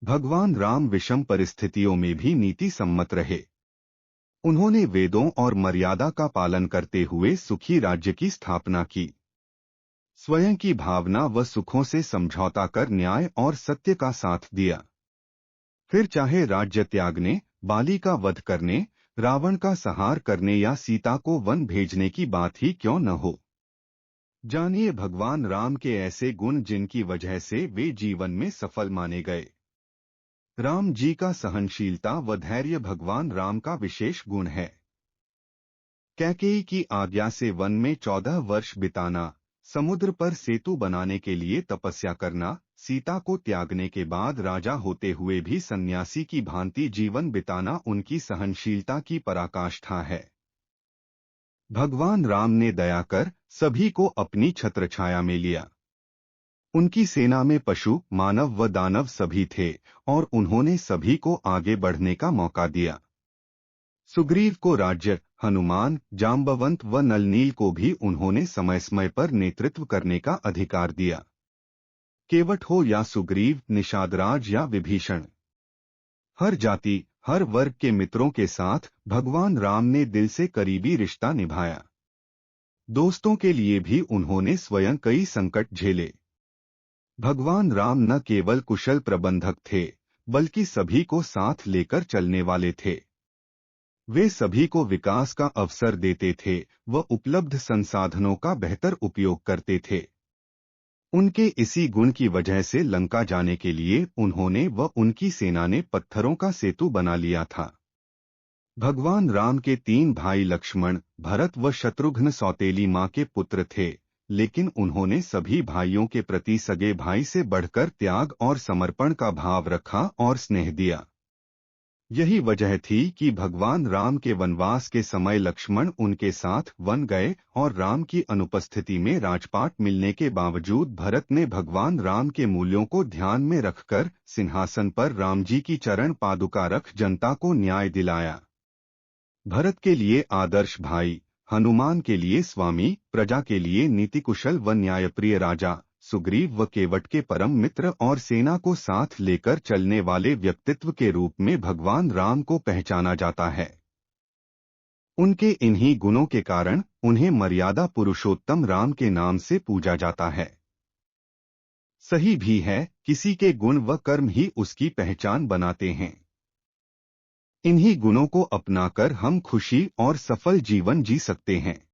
भगवान राम विषम परिस्थितियों में भी नीति सम्मत रहे। उन्होंने वेदों और मर्यादा का पालन करते हुए सुखी राज्य की स्थापना की। स्वयं की भावना व सुखों से समझौता कर न्याय और सत्य का साथ दिया। फिर चाहे राज्य त्यागने, बाली का वध करने, रावण का संहार करने या सीता को वन भेजने की बात ही क्यों न हो। जानिए भगवान राम के ऐसे गुण जिनकी वजह से वे जीवन में सफल माने गए। राम जी का सहनशीलता व धैर्य भगवान राम का विशेष गुण है। कैकेयी की आज्ञा से वन में 14 वर्ष बिताना, समुद्र पर सेतु बनाने के लिए तपस्या करना, सीता को त्यागने के बाद राजा होते हुए भी सन्यासी की भांति जीवन बिताना उनकी सहनशीलता की पराकाष्ठा है। भगवान राम ने दया कर सभी को अपनी छत्रछाया में लिया। उनकी सेना में पशु, मानव व दानव सभी थे और उन्होंने सभी को आगे बढ़ने का मौका दिया। सुग्रीव को राज्य, हनुमान, जाम्बवंत व नलनील को भी उन्होंने समय समय पर नेतृत्व करने का अधिकार दिया। केवट हो या सुग्रीव, निषादराज या विभीषण, हर जाति, हर वर्ग के मित्रों के साथ भगवान राम ने दिल से करीबी रिश्ता निभाया। दोस्तों के लिए भी उन्होंने स्वयं कई संकट झेले। भगवान राम न केवल कुशल प्रबंधक थे, बल्कि सभी को साथ लेकर चलने वाले थे। वे सभी को विकास का अवसर देते थे व उपलब्ध संसाधनों का बेहतर उपयोग करते थे। उनके इसी गुण की वजह से लंका जाने के लिए उन्होंने व उनकी सेना ने पत्थरों का सेतु बना लिया था। भगवान राम के 3 भाई लक्ष्मण, भरत व शत्रुघ्न सौतेली मां के पुत्र थे, लेकिन उन्होंने सभी भाइयों के प्रति सगे भाई से बढ़कर त्याग और समर्पण का भाव रखा और स्नेह दिया। यही वजह थी कि भगवान राम के वनवास के समय लक्ष्मण उनके साथ वन गए और राम की अनुपस्थिति में राजपाट मिलने के बावजूद भरत ने भगवान राम के मूल्यों को ध्यान में रखकर सिंहासन पर राम जी की चरण पादुका रख जनता को न्याय दिलाया। भरत के लिए आदर्श भाई, हनुमान के लिए स्वामी, प्रजा के लिए नीतिकुशल व न्यायप्रिय राजा, सुग्रीव व केवट के परम मित्र और सेना को साथ लेकर चलने वाले व्यक्तित्व के रूप में भगवान राम को पहचाना जाता है। उनके इन्हीं गुणों के कारण उन्हें मर्यादा पुरुषोत्तम राम के नाम से पूजा जाता है। सही भी है, किसी के गुण व कर्म ही उसकी पहचान बनाते हैं। इन्हीं गुणों को अपनाकर हम खुशी और सफल जीवन जी सकते हैं।